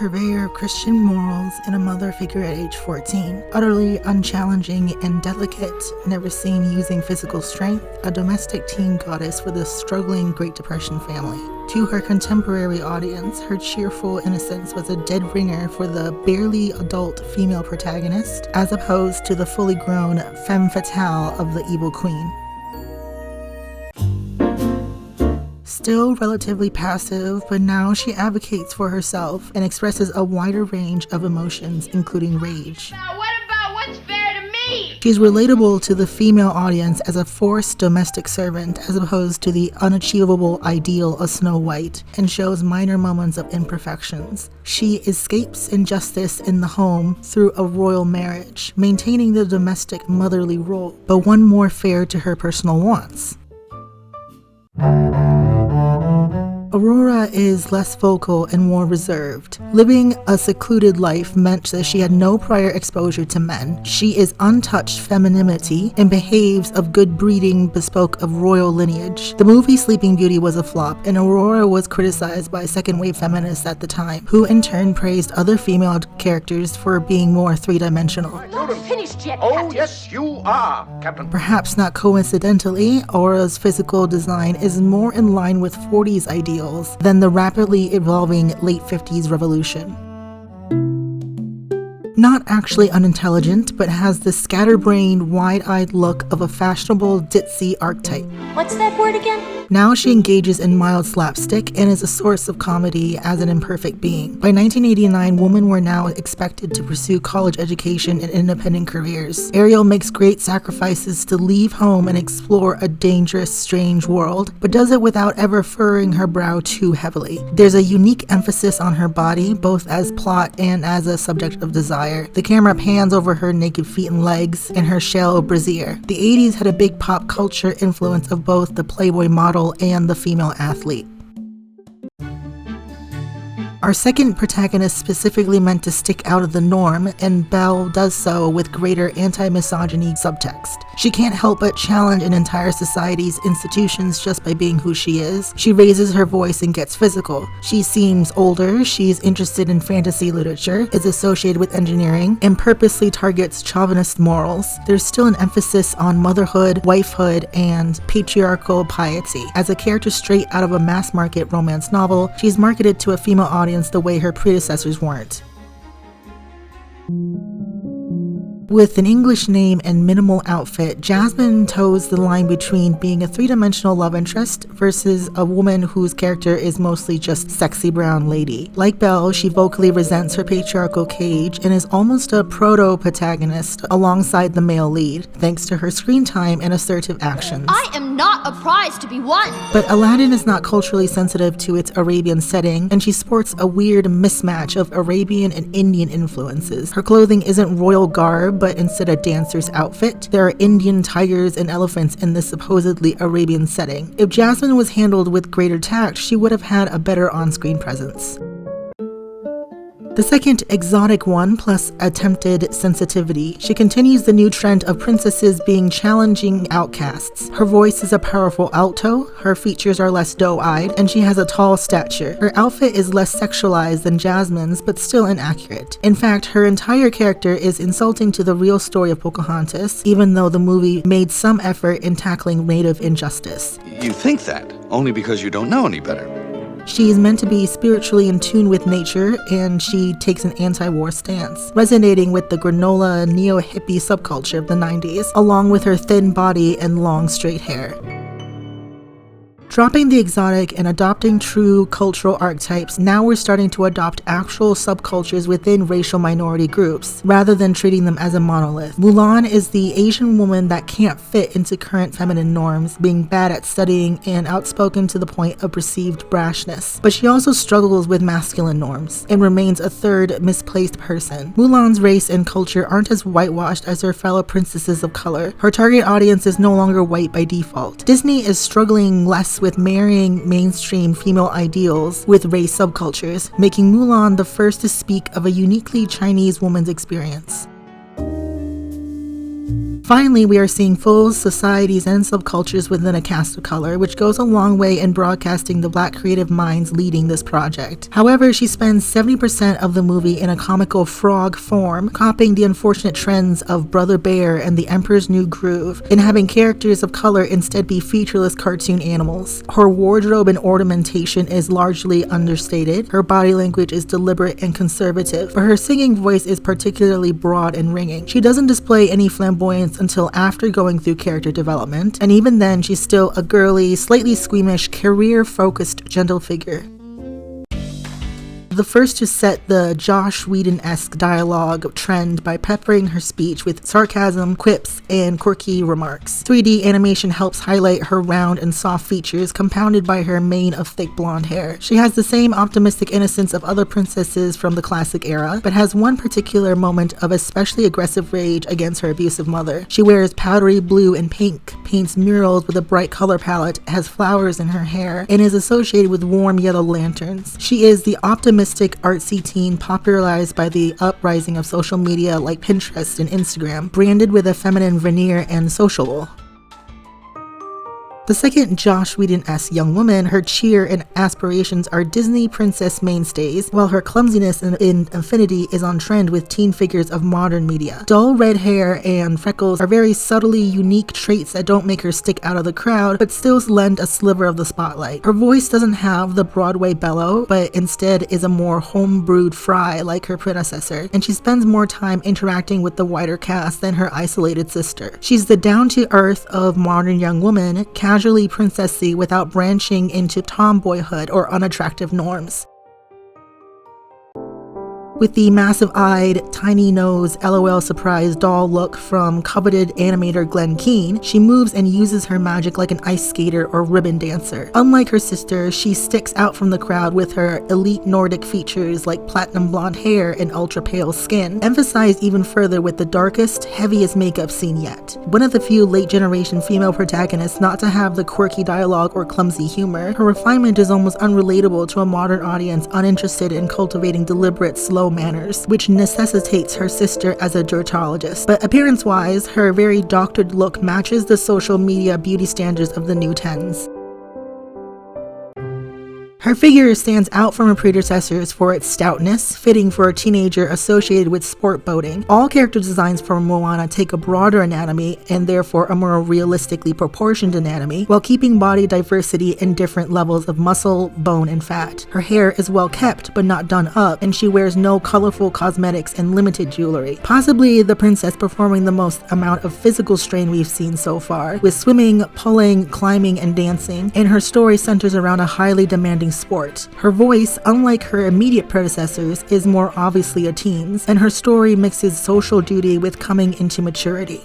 purveyor of Christian morals and a mother figure at age 14. Utterly unchallenging and delicate, never seen using physical strength, a domestic teen goddess with a struggling Great Depression family. To her contemporary audience, her cheerful innocence was a dead ringer for the barely adult female protagonist, as opposed to the fully grown femme fatale of the evil queen. Still relatively passive, but now she advocates for herself and expresses a wider range of emotions, including rage. Now what about what's fair to me? She's relatable to the female audience as a forced domestic servant as opposed to the unachievable ideal of Snow White, and shows minor moments of imperfections. She escapes injustice in the home through a royal marriage, maintaining the domestic motherly role, but one more fair to her personal wants. Aurora is less vocal and more reserved. Living a secluded life meant that she had no prior exposure to men. She is untouched femininity and behaves of good breeding bespoke of royal lineage. The movie Sleeping Beauty was a flop, and Aurora was criticized by second-wave feminists at the time, who in turn praised other female characters for being more three-dimensional. Not finished yet, Oh, Captain. yes, you are, Captain. Perhaps not coincidentally, Aurora's physical design is more in line with 40s ideals than the rapidly evolving late 50s revolution. Not actually unintelligent, but has the scatterbrained, wide-eyed look of a fashionable ditzy archetype. What's that word again? Now she engages in mild slapstick and is a source of comedy as an imperfect being. By 1989, women were now expected to pursue college education and independent careers. Ariel makes great sacrifices to leave home and explore a dangerous, strange world, but does it without ever furrowing her brow too heavily. There's a unique emphasis on her body, both as plot and as a subject of desire. The camera pans over her naked feet and legs and her shell brassiere. The 80s had a big pop culture influence of both the Playboy model and the female athlete. Our second protagonist specifically meant to stick out of the norm, and Belle does so with greater anti-misogyny subtext. She can't help but challenge an entire society's institutions just by being who she is. She raises her voice and gets physical. She seems older, she's interested in fantasy literature, is associated with engineering, and purposely targets chauvinist morals. There's still an emphasis on motherhood, wifehood, and patriarchal piety. As a character straight out of a mass-market romance novel, she's marketed to a female audience the way her predecessors weren't. With an English name and minimal outfit, Jasmine toes the line between being a three-dimensional love interest versus a woman whose character is mostly just sexy brown lady. Like Belle, she vocally resents her patriarchal cage and is almost a proto-protagonist alongside the male lead, thanks to her screen time and assertive actions. I am not a prize to be won. But Aladdin is not culturally sensitive to its Arabian setting, and she sports a weird mismatch of Arabian and Indian influences. Her clothing isn't royal garb, but instead a dancer's outfit. There are Indian tigers and elephants in this supposedly Arabian setting. If Jasmine was handled with greater tact, she would have had a better on-screen presence. The second exotic one plus attempted sensitivity. She continues the new trend of princesses being challenging outcasts. Her voice is a powerful alto, her features are less doe-eyed, and she has a tall stature. Her outfit is less sexualized than Jasmine's, but still inaccurate. In fact, her entire character is insulting to the real story of Pocahontas, even though the movie made some effort in tackling native injustice. You think that, only because you don't know any better. She is meant to be spiritually in tune with nature, and she takes an anti-war stance, resonating with the granola neo-hippie subculture of the 90s, along with her thin body and long straight hair. Dropping the exotic and adopting true cultural archetypes, now we're starting to adopt actual subcultures within racial minority groups, rather than treating them as a monolith. Mulan is the Asian woman that can't fit into current feminine norms, being bad at studying and outspoken to the point of perceived brashness. But she also struggles with masculine norms, and remains a third misplaced person. Mulan's race and culture aren't as whitewashed as her fellow princesses of color. Her target audience is no longer white by default. Disney is struggling less with marrying mainstream female ideals with race subcultures, making Mulan the first to speak of a uniquely Chinese woman's experience. Finally, we are seeing full societies and subcultures within a cast of color, which goes a long way in broadcasting the Black creative minds leading this project. However, she spends 70% of the movie in a comical frog form, copying the unfortunate trends of Brother Bear and The Emperor's New Groove, in having characters of color instead be featureless cartoon animals. Her wardrobe and ornamentation is largely understated. Her body language is deliberate and conservative, but her singing voice is particularly broad and ringing. She doesn't display any flamboyance until after going through character development, and even then she's still a girly, slightly squeamish, career-focused gentle figure. The first to set the Joss Whedon-esque dialogue trend by peppering her speech with sarcasm, quips, and quirky remarks. 3D animation helps highlight her round and soft features, compounded by her mane of thick blonde hair. She has the same optimistic innocence of other princesses from the classic era, but has one particular moment of especially aggressive rage against her abusive mother. She wears powdery blue and pink, paints murals with a bright color palette, has flowers in her hair, and is associated with warm yellow lanterns. She is the optimistic, artsy teen popularized by the uprising of social media like Pinterest and Instagram, branded with a feminine veneer and sociable. The second Joss Whedon-esque young woman, her cheer and aspirations are Disney princess mainstays, while her clumsiness in Infinity is on trend with teen figures of modern media. Dull red hair and freckles are very subtly unique traits that don't make her stick out of the crowd, but still lend a sliver of the spotlight. Her voice doesn't have the Broadway bellow, but instead is a more home-brewed fry like her predecessor, and she spends more time interacting with the wider cast than her isolated sister. She's the down-to-earth of modern young woman, casually princessy without branching into tomboyhood or unattractive norms. With the massive-eyed, tiny-nosed, LOL surprise doll look from coveted animator Glenn Keane, she moves and uses her magic like an ice skater or ribbon dancer. Unlike her sister, she sticks out from the crowd with her elite Nordic features like platinum blonde hair and ultra-pale skin, emphasized even further with the darkest, heaviest makeup seen yet. One of the few late-generation female protagonists not to have the quirky dialogue or clumsy humor, her refinement is almost unrelatable to a modern audience uninterested in cultivating deliberate, slow manners, which necessitates her sister as a dermatologist. But appearance-wise, her very doctored look matches the social media beauty standards of the new tens. Her figure stands out from her predecessors for its stoutness, fitting for a teenager associated with sport boating. All character designs for Moana take a broader anatomy and therefore a more realistically proportioned anatomy, while keeping body diversity in different levels of muscle, bone, and fat. Her hair is well kept but not done up, and she wears no colorful cosmetics and limited jewelry. Possibly the princess performing the most amount of physical strain we've seen so far, with swimming, pulling, climbing, and dancing, and her story centers around a highly demanding sport. Her voice, unlike her immediate predecessors, is more obviously a teen's, and her story mixes social duty with coming into maturity.